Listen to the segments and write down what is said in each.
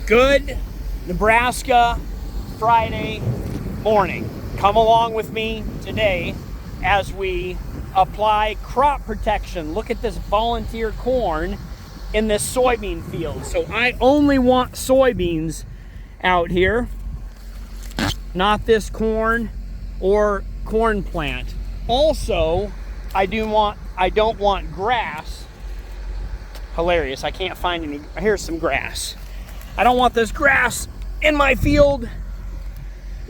Good Nebraska Friday morning. Come along with me today as we apply crop protection. Look at this volunteer corn in this soybean field. So I only want soybeans out here, not this corn or corn plant. Also, I don't want grass. Hilarious, I can't find any. Here's some grass. I don't want this grass in my field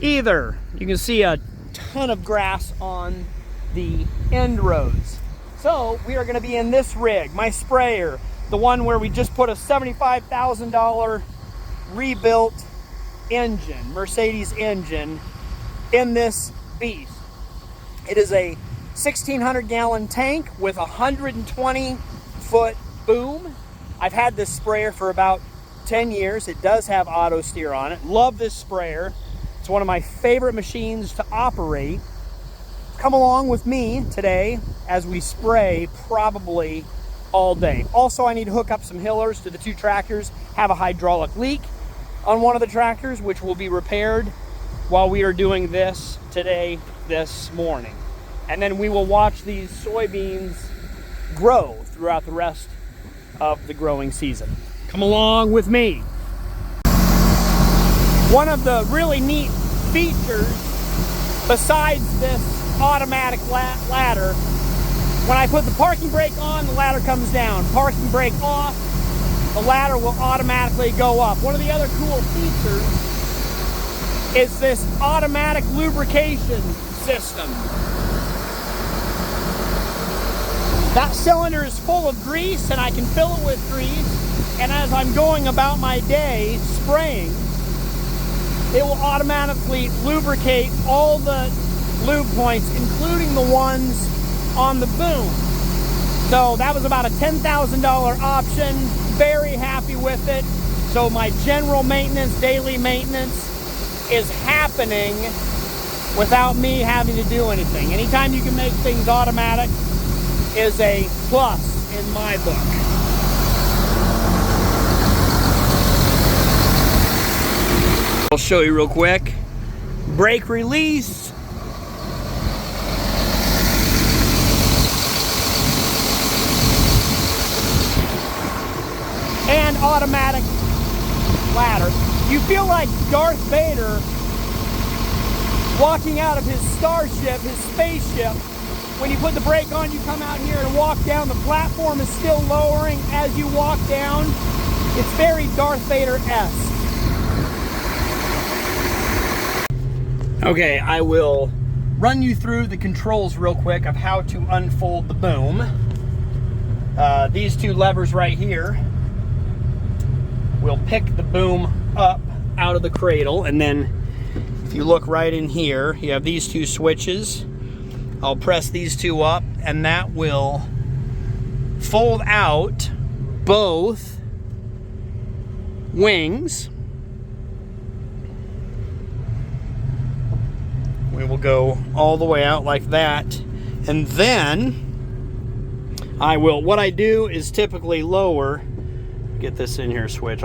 either. You can see a ton of grass on the end rows. So we are going to be in this rig, my sprayer, the one where we just put a $75,000 rebuilt engine, Mercedes engine, in this beast. It is a 1,600 gallon tank with a 120 foot boom. I've had this sprayer for about 10 years. It does have auto steer on it. Love this sprayer. It's one of my favorite machines to operate. Come along with me today as we spray probably all day. Also, I need to hook up some hillers to the two tractors. Have a hydraulic leak on one of the tractors, which will be repaired while we are doing this today, this morning. And then we will watch these soybeans grow throughout the rest of the growing season. Come along with me. One of the really neat features, besides this automatic ladder, when I put the parking brake on, the ladder comes down. Parking brake off, the ladder will automatically go up. One of the other cool features is this automatic lubrication system. That cylinder is full of grease and I can fill it with grease, and as I'm going about my day spraying, it will automatically lubricate all the lube points, including the ones on the boom. So that was about a $10,000 option. Very happy with it. So my general maintenance, daily maintenance is happening without me having to do anything. Anytime you can make things automatic is a plus in my book. I'll show you real quick. Brake release. And automatic ladder. You feel like Darth Vader walking out of his starship, his spaceship. When you put the brake on, you come out here and walk down. The platform is still lowering as you walk down. It's very Darth Vader-esque. Okay, I will run you through the controls real quick of how to unfold the boom. These two levers right here will pick the boom up out of the cradle, and then if you look right in here, you have these two switches. I'll press these two up and that will fold out both wings. We will go all the way out like that, and then what I do is typically lower, get this in here switch,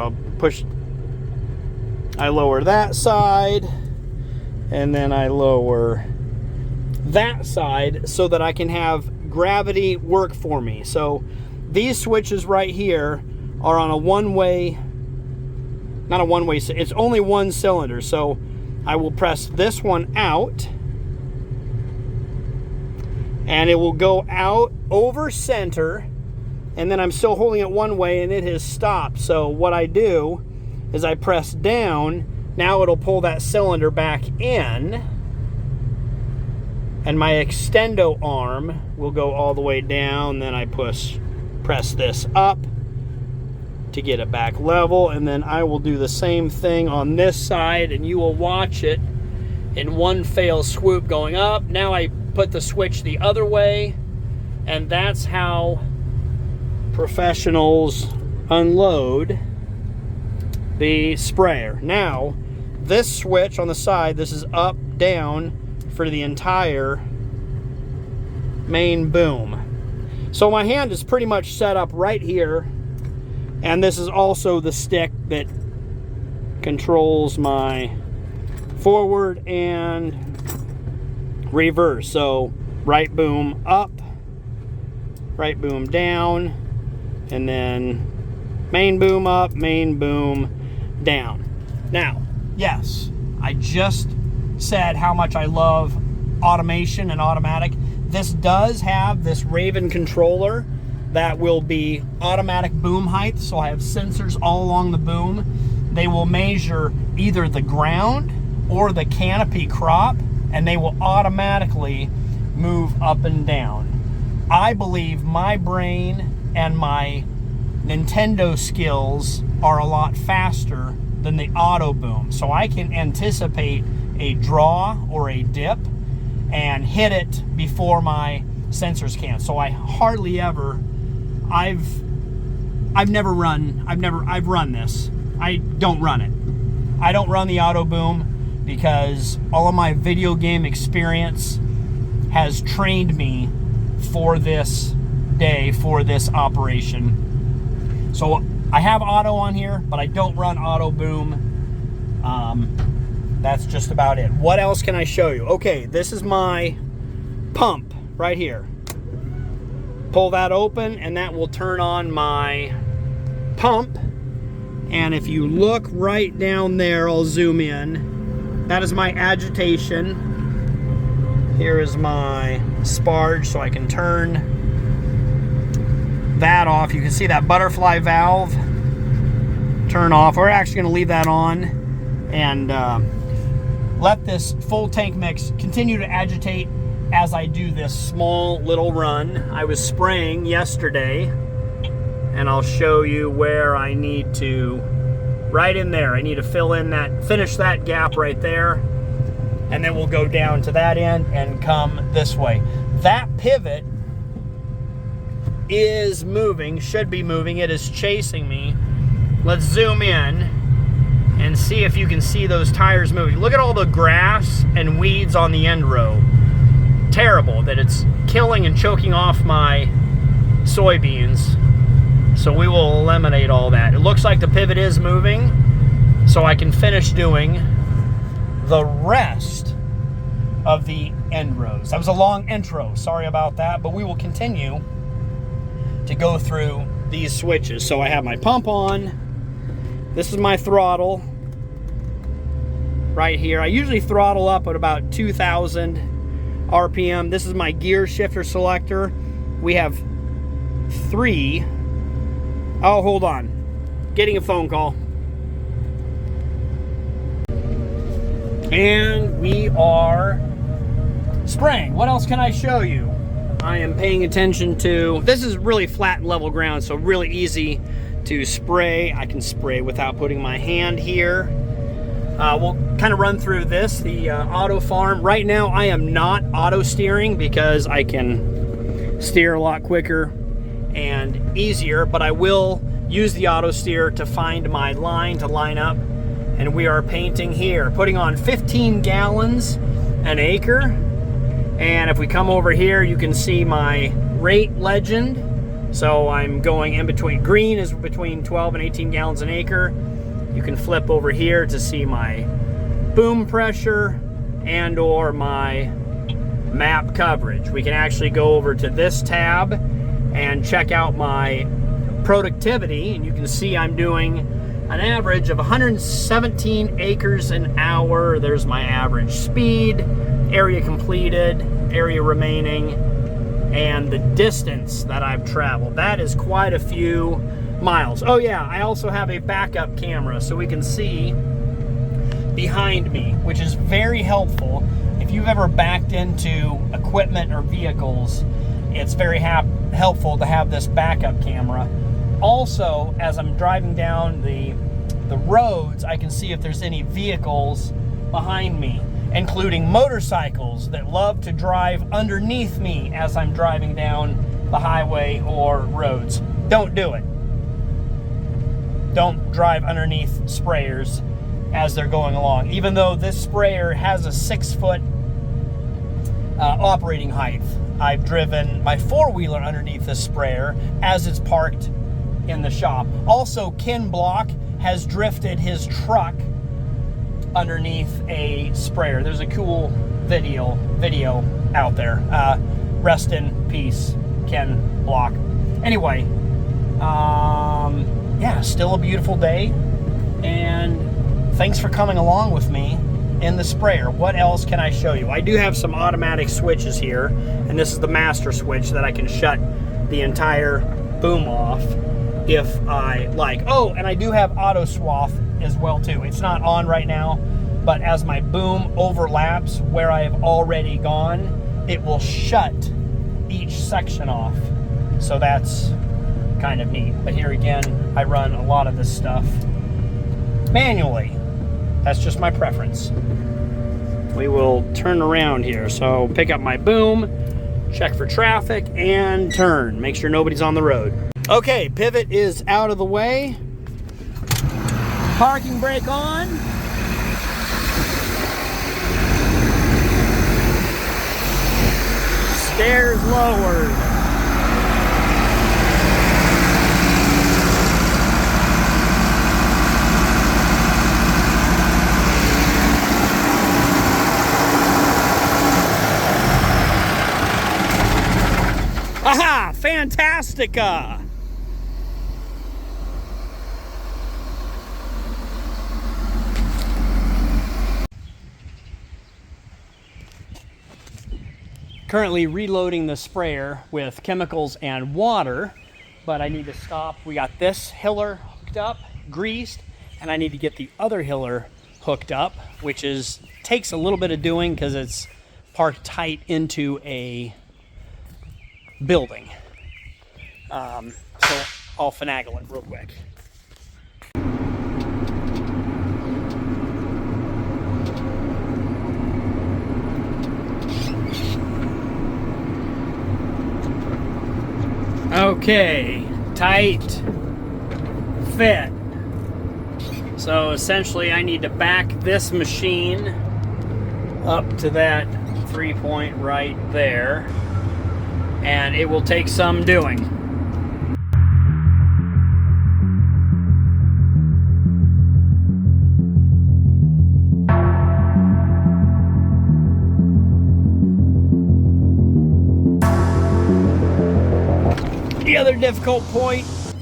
I lower that side and then I lower that side so that I can have gravity work for me. So these switches right here are on a one-way, not a one-way, it's only one cylinder. So I will press this one out and it will go out over center, and then I'm still holding it one way and it has stopped. So what I do is I press down, now it'll pull that cylinder back in, and my extendo arm will go all the way down. Then I press this up to get it back level, and then I will do the same thing on this side, and you will watch it in one fell swoop going up. Now I put the switch the other way, and that's how professionals unload the sprayer. Now this switch on the side, this is up, down for the entire main boom. So my hand is pretty much set up right here, and this is also the stick that controls my forward and reverse. So right boom up, right boom down, and then main boom up, main boom down. Now, yes, I just said how much I love automation and automatic. This does have this Raven controller that will be automatic boom height. So I have sensors all along the boom. They will measure either the ground or the canopy crop, and they will automatically move up and down. I believe my brain and my Nintendo skills are a lot faster than the auto boom. So I can anticipate a draw or a dip and hit it before my sensors can. So I hardly ever, I've run this. I don't run it. I don't run the auto boom because all of my video game experience has trained me for this day, for this operation. So I have auto on here, but I don't run auto boom. That's just about it. What else can I show you? Okay, this is my pump right here. Pull that open and that will turn on my pump. And if you look right down there, I'll zoom in. That is my agitation. Here is my sparge, so I can turn that off. You can see that butterfly valve turn off. We're actually going to leave that on and let this full tank mix continue to agitate as I do this small little run. I was spraying yesterday, and I'll show you where I need to, right in there. I need to fill in that, finish that gap right there, and then we'll go down to that end and come this way. That pivot is moving, should be moving. It is chasing me. Let's zoom in and see if you can see those tires moving. Look at all the grass and weeds on the end row. Terrible that it's killing and choking off my soybeans. So we will eliminate all that. It looks like the pivot is moving, so I can finish doing the rest of the end rows. That was a long intro, sorry about that, but we will continue to go through these switches. So I have my pump on. This is my throttle right here. I usually throttle up at about 2,000 RPM. This is my gear shifter selector. We have 3. Oh, hold on. Getting a phone call. And we are spraying. What else can I show you? I am paying attention to, this is really flat and level ground, so really easy to spray. I can spray without putting my hand here. We'll kind of run through this, the auto farm. Right now I am not auto steering because I can steer a lot quicker and easier, but I will use the auto steer to find my line to line up. And we are painting here, putting on 15 gallons an acre. And if we come over here, you can see my rate legend. So I'm going in between, green is between 12 and 18 gallons an acre. You can flip over here to see my boom pressure and or my map coverage. We can actually go over to this tab and check out my productivity, and you can see I'm doing an average of 117 acres an hour. There's my average speed, area completed, area remaining, and the distance that I've traveled. That is quite a few miles. Oh yeah, I also have a backup camera so we can see behind me, which is very helpful. If you've ever backed into equipment or vehicles, it's very helpful to have this backup camera. Also, as I'm driving down the roads, I can see if there's any vehicles behind me, including motorcycles that love to drive underneath me as I'm driving down the highway or roads. Don't do it. Don't drive underneath sprayers as they're going along. Even though this sprayer has a 6-foot operating height, I've driven my 4-wheeler underneath this sprayer as it's parked in the shop. Also, Ken Block has drifted his truck underneath a sprayer. There's a cool video out there. Rest in peace, Ken Block. Anyway, yeah, still a beautiful day, and thanks for coming along with me in the sprayer. What else can I show you? I do have some automatic switches here, and this is the master switch that I can shut the entire boom off if I like. Oh, and I do have auto swath as well too. It's not on right now, but as my boom overlaps where I have already gone, it will shut each section off. So that's kind of neat. But here again, I run a lot of this stuff manually. That's just my preference. We will turn around here. So pick up my boom, check for traffic, and turn. Make sure nobody's on the road. Okay, pivot is out of the way. Parking brake on. Stairs lowered. Aha! Fantastica! Currently reloading the sprayer with chemicals and water, but I need to stop. We got this hiller hooked up, greased, and I need to get the other hiller hooked up, which takes a little bit of doing because it's parked tight into a building. So I'll finagle it real quick. Okay, tight fit. So essentially I need to back this machine up to that 3-point right there, and it will take some doing. The other difficult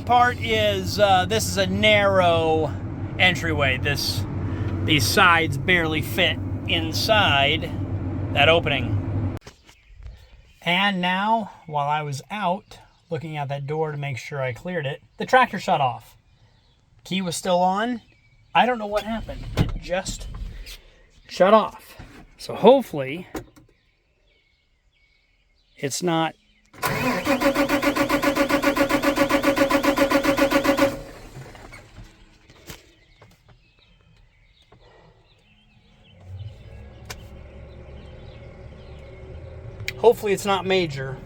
part is this is a narrow entryway. These sides barely fit inside that opening. And now, while I was out looking at that door to make sure I cleared it, the tractor shut off. Key was still on. I don't know what happened. It just shut off. So hopefully it's not... Hopefully it's not major.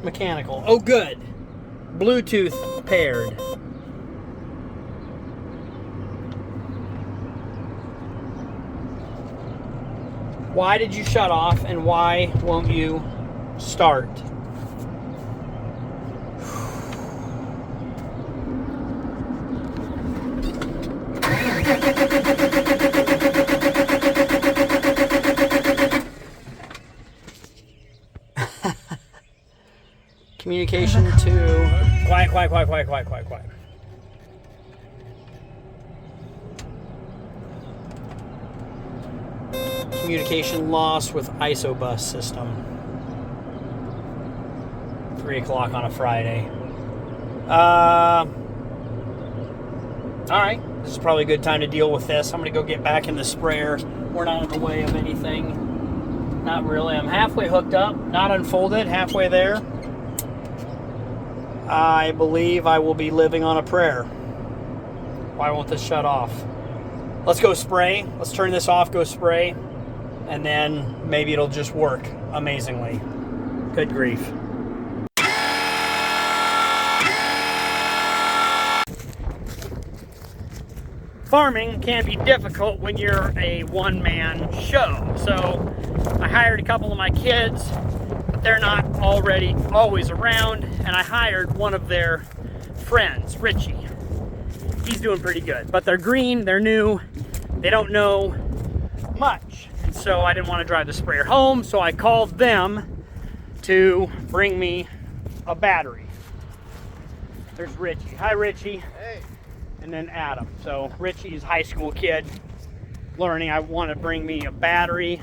Mechanical. Oh, good. Bluetooth paired. Why did you shut off, and why won't you start? Communication to... Quiet. Communication loss with ISOBus system. 3 o'clock on a Friday. Alright, this is probably a good time to deal with this. I'm going to go get back in the sprayer. We're not in the way of anything. Not really. I'm halfway hooked up, not unfolded, halfway there. I believe I will be living on a prayer. Why won't this shut off? Let's go spray. Let's turn this off, go spray, and then maybe it'll just work amazingly. Good grief. Farming can be difficult when you're a one-man show. So I hired a couple of my kids. They're not always around, and I hired one of their friends, Richie. He's doing pretty good, but they're green, they're new, they don't know much. And so I didn't want to drive the sprayer home, so I called them to bring me a battery. There's Richie. Hi, Richie. Hey. And then Adam. So Richie's a high school kid learning. I want to bring me a battery.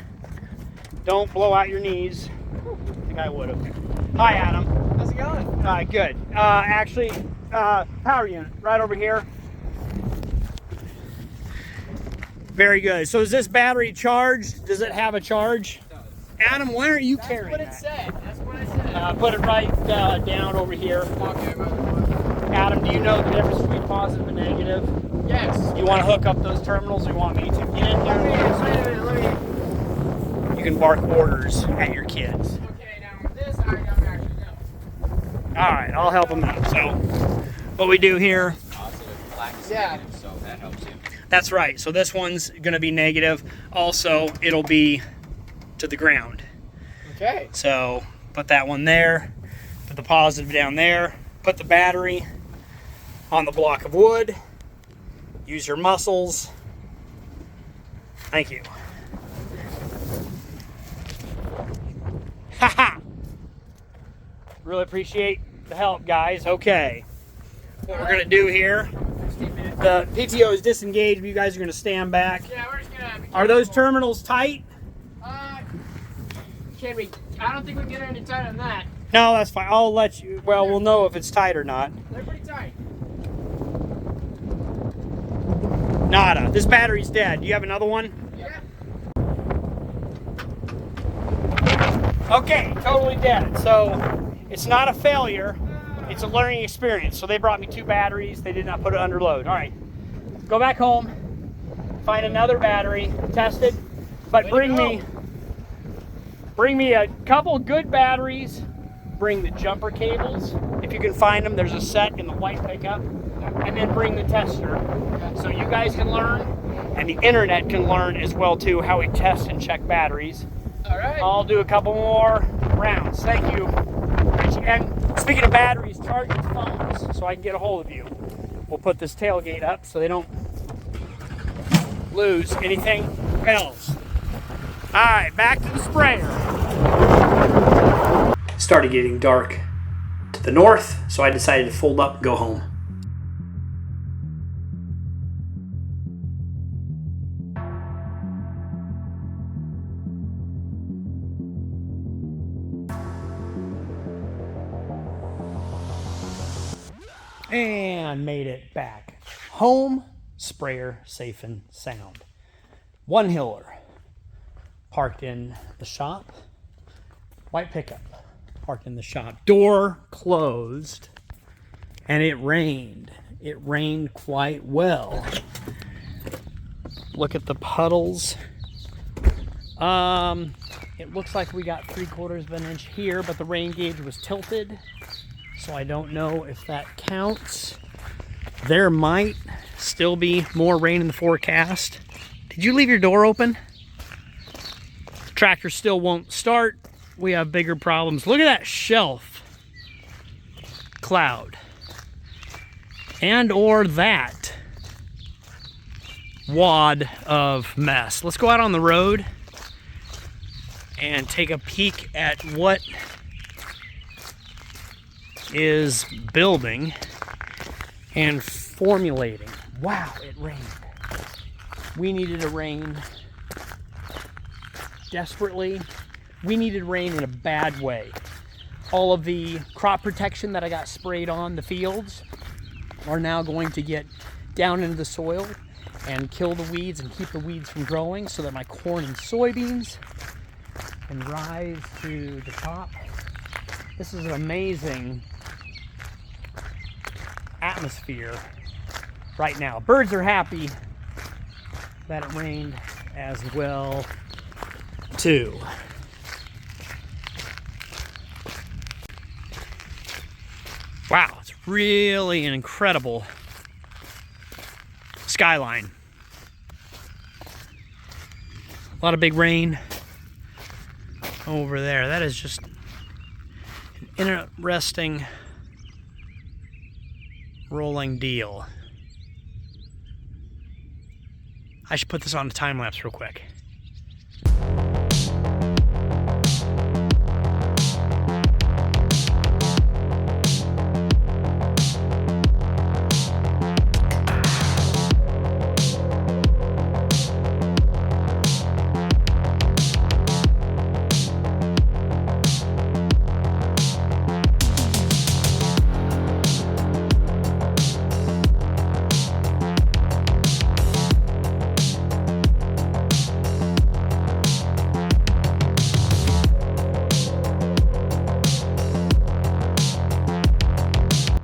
Don't blow out your knees. I think I would have. Hi, Adam. How's it going? Good. Actually, power unit right over here. Very good. So is this battery charged? Does it have a charge? It does. Adam, why aren't you carrying That's that? what it said. That's what I said. Put it right down over here. Okay, Adam, do you know the difference between positive and negative? yes. You want to hook up those terminals, or you want me to? Get in here. Let me. You can bark orders at your kids. Okay, now with this, I don't actually know. All right, I'll help them out. So what we do here, Positive, black is Yeah. negative, so that helps you. that's right. So this one's going to be negative. Also, it'll be to the ground. Okay. So put that one there, put the positive down there, put the battery on the block of wood. Use your muscles. Thank you. Haha! Really appreciate the help, guys. Okay. What we're going to do here, the PTO is disengaged, but you guys are going to stand back. Yeah, we're just gonna. Are those terminals tight? Can we? I don't think we can get any tighter than that. No, that's fine. I'll let you. Well, we'll know if it's tight or not. They're pretty tight. Nada. This battery's dead. Do you have another one? Yeah. Okay, totally dead. So it's not a failure. It's a learning experience. So they brought me 2 batteries. They did not put it under load. All right. Go back home. Find another battery. Test it. But bring me a couple good batteries. Bring the jumper cables. If you can find them, there's a set in the white pickup. And then bring the tester. So you guys can learn, and the internet can learn as well too, how we test and check batteries. All right. I'll do a couple more rounds. Thank you. And speaking of batteries, charge your phones so I can get a hold of you. We'll put this tailgate up so they don't lose anything else. All right, back to the sprayer. Started getting dark to the north, so I decided to fold up and go home. And made it back home. Sprayer safe and sound. One hiller parked in the shop. White pickup parked in the shop. Door closed, and it rained. It rained quite well. Look at the puddles. It looks like we got 3/4 of an inch here, but the rain gauge was tilted, so I don't know if that counts. There might still be more rain in the forecast. Did you leave your door open? Tractor still won't start. We have bigger problems. Look at that shelf cloud, and or that wad of mess. Let's go out on the road and take a peek at what is building and formulating. Wow, it rained. We needed a rain desperately. We needed rain in a bad way. All of the crop protection that I got sprayed on the fields are now going to get down into the soil and kill the weeds and keep the weeds from growing so that my corn and soybeans can rise to the top. This is an amazing atmosphere right now. Birds are happy that it rained as well too. Wow, it's really an incredible skyline. A lot of big rain over there. That is just an interesting rolling deal. I should put this on a time lapse real quick.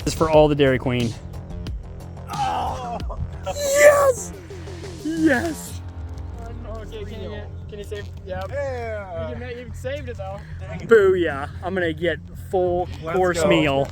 This is for all the Dairy Queen. Oh, yes! Yes! Okay, can you save? Yeah. You saved it though. Booyah. I'm gonna get full course meal.